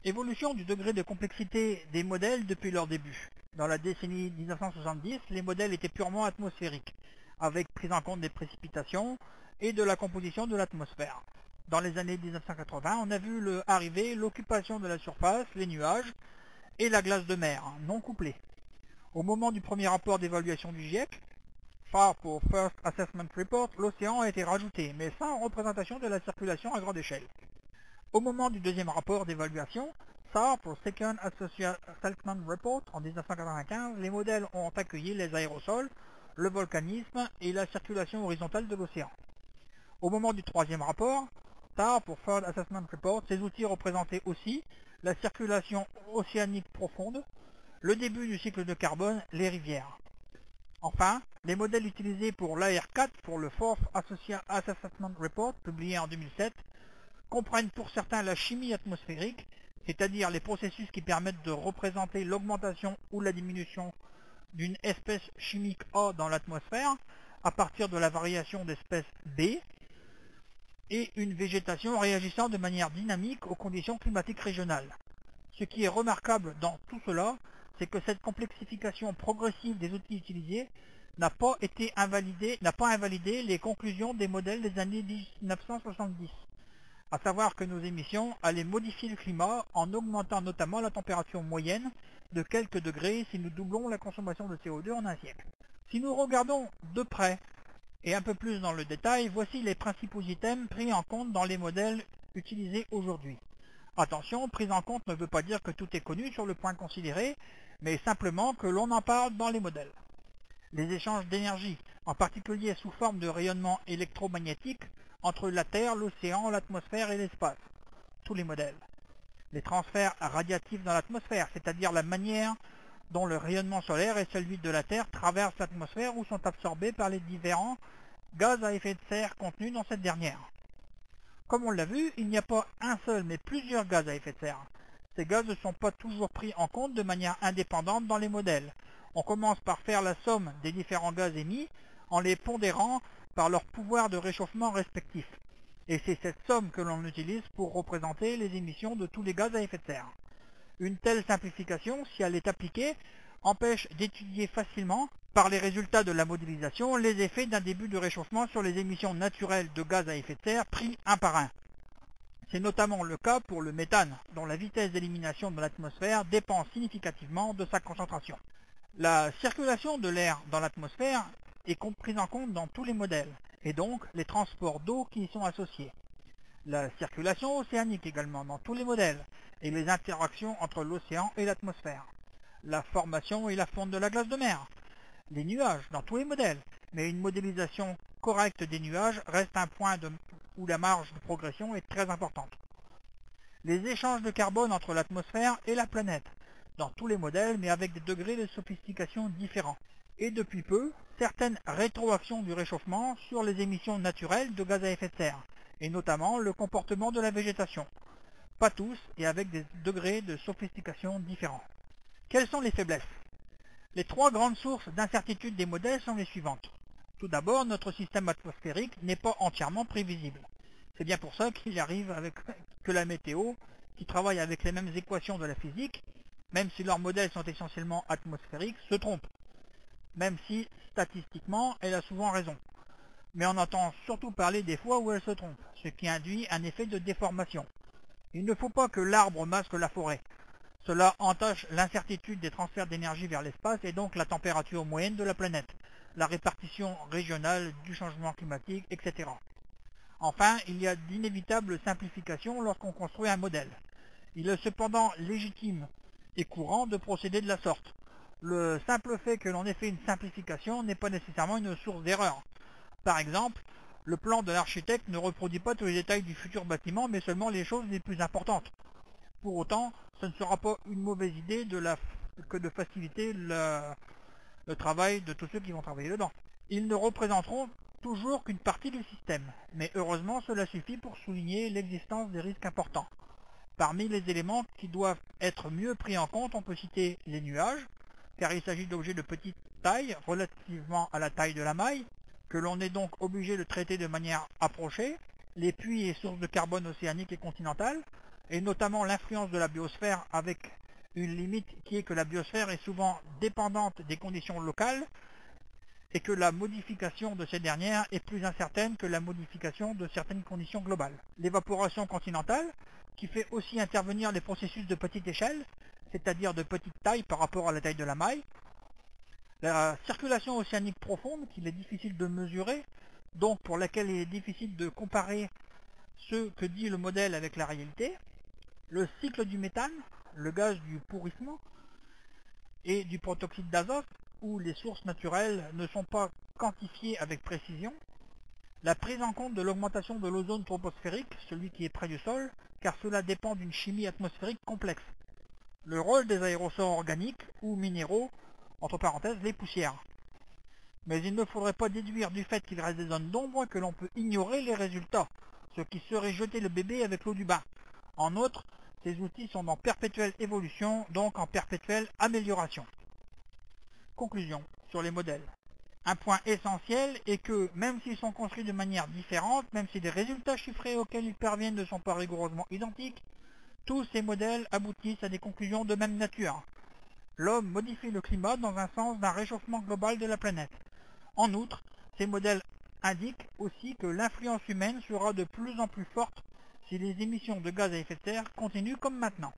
Évolution du degré de complexité des modèles depuis leur début. Dans la décennie 1970, les modèles étaient purement atmosphériques, avec prise en compte des précipitations et de la composition de l'atmosphère. Dans les années 1980, on a vu arriver l'occupation de la surface, les nuages et la glace de mer, non couplés. Au moment du premier rapport d'évaluation du GIEC, FAR pour First Assessment Report, l'océan a été rajouté, mais sans représentation de la circulation à grande échelle. Au moment du deuxième rapport d'évaluation, SAR pour Second Assessment Report en 1995, les modèles ont accueilli les aérosols, le volcanisme et la circulation horizontale de l'océan. Au moment du troisième rapport, SAR pour Third Assessment Report, ces outils représentaient aussi la circulation océanique profonde, le début du cycle de carbone, les rivières. Enfin, les modèles utilisés pour l'AR4 pour le Fourth Assessment Report, publié en 2007, comprennent pour certains la chimie atmosphérique, c'est-à-dire les processus qui permettent de représenter l'augmentation ou la diminution d'une espèce chimique A dans l'atmosphère à partir de la variation d'espèce B, et une végétation réagissant de manière dynamique aux conditions climatiques régionales. Ce qui est remarquable dans tout cela, c'est que cette complexification progressive des outils utilisés n'a pas invalidé les conclusions des modèles des années 1970. À savoir que nos émissions allaient modifier le climat en augmentant notamment la température moyenne de quelques degrés si nous doublons la consommation de CO2 en un siècle. Si nous regardons de près et un peu plus dans le détail, voici les principaux items pris en compte dans les modèles utilisés aujourd'hui. Attention, prise en compte ne veut pas dire que tout est connu sur le point considéré, mais simplement que l'on en parle dans les modèles. Les échanges d'énergie, en particulier sous forme de rayonnement électromagnétique, entre la Terre, l'océan, l'atmosphère et l'espace. Tous les modèles. Les transferts radiatifs dans l'atmosphère, c'est-à-dire la manière dont le rayonnement solaire et celui de la Terre traversent l'atmosphère ou sont absorbés par les différents gaz à effet de serre contenus dans cette dernière. Comme on l'a vu, il n'y a pas un seul mais plusieurs gaz à effet de serre. Ces gaz ne sont pas toujours pris en compte de manière indépendante dans les modèles. On commence par faire la somme des différents gaz émis en les pondérant par leur pouvoir de réchauffement respectif. Et c'est cette somme que l'on utilise pour représenter les émissions de tous les gaz à effet de serre. Une telle simplification, si elle est appliquée, empêche d'étudier facilement, par les résultats de la modélisation, les effets d'un début de réchauffement sur les émissions naturelles de gaz à effet de serre pris un par un. C'est notamment le cas pour le méthane, dont la vitesse d'élimination de l'atmosphère dépend significativement de sa concentration. La circulation de l'air dans l'atmosphère est prise en compte dans tous les modèles, et donc les transports d'eau qui y sont associés. La circulation océanique également dans tous les modèles, et les interactions entre l'océan et l'atmosphère. La formation et la fonte de la glace de mer. Les nuages dans tous les modèles, mais une modélisation correcte des nuages reste un point où la marge de progression est très importante. Les échanges de carbone entre l'atmosphère et la planète, dans tous les modèles, mais avec des degrés de sophistication différents. Et depuis peu, certaines rétroactions du réchauffement sur les émissions naturelles de gaz à effet de serre, et notamment le comportement de la végétation. Pas tous, et avec des degrés de sophistication différents. Quelles sont les faiblesses? Les trois grandes sources d'incertitude des modèles sont les suivantes. Tout d'abord, notre système atmosphérique n'est pas entièrement prévisible. C'est bien pour ça qu'il arrive que la météo, qui travaille avec les mêmes équations de la physique, même si leurs modèles sont essentiellement atmosphériques, se trompe. Même si, statistiquement, elle a souvent raison. Mais on entend surtout parler des fois où elle se trompe, ce qui induit un effet de déformation. Il ne faut pas que l'arbre masque la forêt. Cela entache l'incertitude des transferts d'énergie vers l'espace et donc la température moyenne de la planète, la répartition régionale du changement climatique, etc. Enfin, il y a d'inévitables simplifications lorsqu'on construit un modèle. Il est cependant légitime et courant de procéder de la sorte. Le simple fait que l'on ait fait une simplification n'est pas nécessairement une source d'erreur. Par exemple, le plan de l'architecte ne reproduit pas tous les détails du futur bâtiment, mais seulement les choses les plus importantes. Pour autant, ce ne sera pas une mauvaise idée que de faciliter le travail de tous ceux qui vont travailler dedans. Ils ne représenteront toujours qu'une partie du système, mais heureusement cela suffit pour souligner l'existence des risques importants. Parmi les éléments qui doivent être mieux pris en compte, on peut citer les nuages, car il s'agit d'objets de petite taille relativement à la taille de la maille, que l'on est donc obligé de traiter de manière approchée, les puits et sources de carbone océanique et continentale, et notamment l'influence de la biosphère, avec une limite qui est que la biosphère est souvent dépendante des conditions locales et que la modification de ces dernières est plus incertaine que la modification de certaines conditions globales. L'évaporation continentale, qui fait aussi intervenir les processus de petite échelle, c'est-à-dire de petite taille par rapport à la taille de la maille, la circulation océanique profonde, qu'il est difficile de mesurer, donc pour laquelle il est difficile de comparer ce que dit le modèle avec la réalité, le cycle du méthane, le gaz du pourrissement, et du protoxyde d'azote, où les sources naturelles ne sont pas quantifiées avec précision, la prise en compte de l'augmentation de l'ozone troposphérique, celui qui est près du sol, car cela dépend d'une chimie atmosphérique complexe, le rôle des aérosols organiques ou minéraux, entre parenthèses les poussières. Mais il ne faudrait pas déduire du fait qu'il reste des zones d'ombre que l'on peut ignorer les résultats, ce qui serait jeter le bébé avec l'eau du bain. En outre, ces outils sont en perpétuelle évolution, donc en perpétuelle amélioration. Conclusion sur les modèles. Un point essentiel est que, même s'ils sont construits de manière différente, même si les résultats chiffrés auxquels ils parviennent ne sont pas rigoureusement identiques, tous ces modèles aboutissent à des conclusions de même nature. L'homme modifie le climat dans un sens d'un réchauffement global de la planète. En outre, ces modèles indiquent aussi que l'influence humaine sera de plus en plus forte si les émissions de gaz à effet de serre continuent comme maintenant.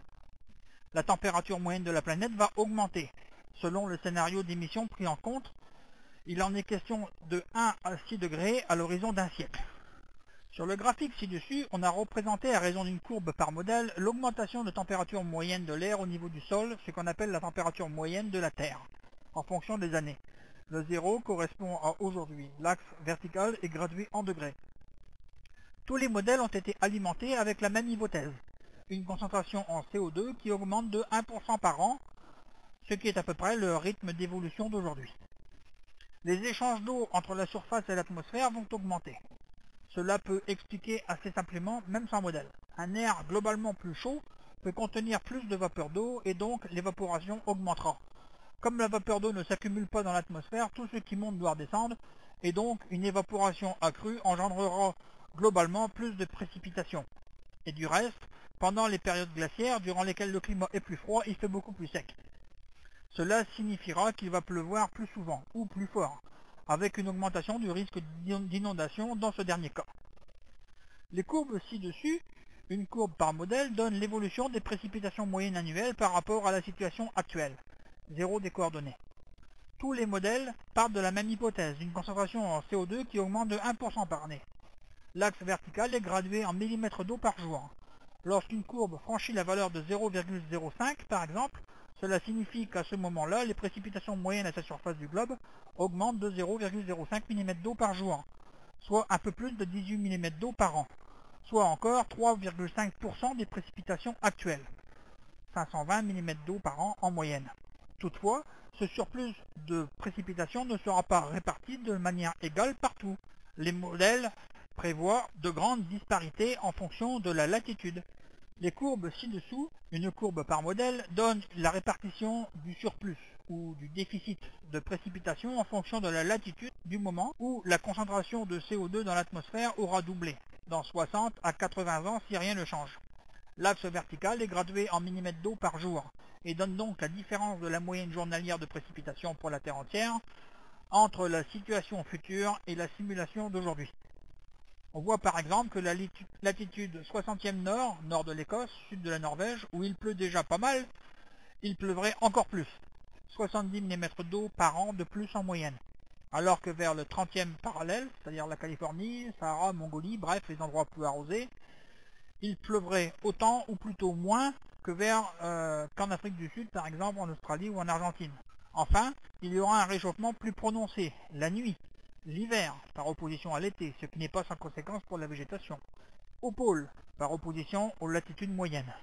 La température moyenne de la planète va augmenter. Selon le scénario d'émissions pris en compte, il en est question de 1 à 6 degrés à l'horizon d'un siècle. Sur le graphique ci-dessus, on a représenté à raison d'une courbe par modèle l'augmentation de température moyenne de l'air au niveau du sol, ce qu'on appelle la température moyenne de la Terre, en fonction des années. Le 0 correspond à aujourd'hui. L'axe vertical est gradué en degrés. Tous les modèles ont été alimentés avec la même hypothèse, une concentration en CO2 qui augmente de 1% par an, ce qui est à peu près le rythme d'évolution d'aujourd'hui. Les échanges d'eau entre la surface et l'atmosphère vont augmenter. Cela peut expliquer assez simplement, même sans modèle. Un air globalement plus chaud peut contenir plus de vapeur d'eau et donc l'évaporation augmentera. Comme la vapeur d'eau ne s'accumule pas dans l'atmosphère, tout ce qui monte doit redescendre et donc une évaporation accrue engendrera globalement plus de précipitations. Et du reste, pendant les périodes glaciaires, durant lesquelles le climat est plus froid, il fait beaucoup plus sec. Cela signifiera qu'il va pleuvoir plus souvent ou plus fort, avec une augmentation du risque d'inondation dans ce dernier cas. Les courbes ci-dessus, une courbe par modèle, donne l'évolution des précipitations moyennes annuelles par rapport à la situation actuelle, 0 des coordonnées. Tous les modèles partent de la même hypothèse, une concentration en CO2 qui augmente de 1% par année. L'axe vertical est gradué en millimètres d'eau par jour. Lorsqu'une courbe franchit la valeur de 0,05 par exemple, cela signifie qu'à ce moment-là, les précipitations moyennes à sa surface du globe augmentent de 0,05 mm d'eau par jour, soit un peu plus de 18 mm d'eau par an, soit encore 3,5% des précipitations actuelles, 520 mm d'eau par an en moyenne. Toutefois, ce surplus de précipitations ne sera pas réparti de manière égale partout. Les modèles prévoient de grandes disparités en fonction de la latitude. Les courbes ci-dessous, une courbe par modèle, donnent la répartition du surplus ou du déficit de précipitation en fonction de la latitude du moment où la concentration de CO2 dans l'atmosphère aura doublé, dans 60 à 80 ans si rien ne change. L'axe vertical est gradué en millimètres d'eau par jour et donne donc la différence de la moyenne journalière de précipitation pour la Terre entière entre la situation future et la simulation d'aujourd'hui. On voit par exemple que la latitude 60e nord, nord de l'Écosse, sud de la Norvège, où il pleut déjà pas mal, il pleuvrait encore plus, 70 mm d'eau par an de plus en moyenne. Alors que vers le 30e parallèle, c'est-à-dire la Californie, Sahara, Mongolie, bref les endroits plus arrosés, il pleuvrait autant ou plutôt moins que qu'en Afrique du Sud, par exemple en Australie ou en Argentine. Enfin, il y aura un réchauffement plus prononcé, la nuit, l'hiver, par opposition à l'été, ce qui n'est pas sans conséquence pour la végétation. Au pôle, par opposition aux latitudes moyennes.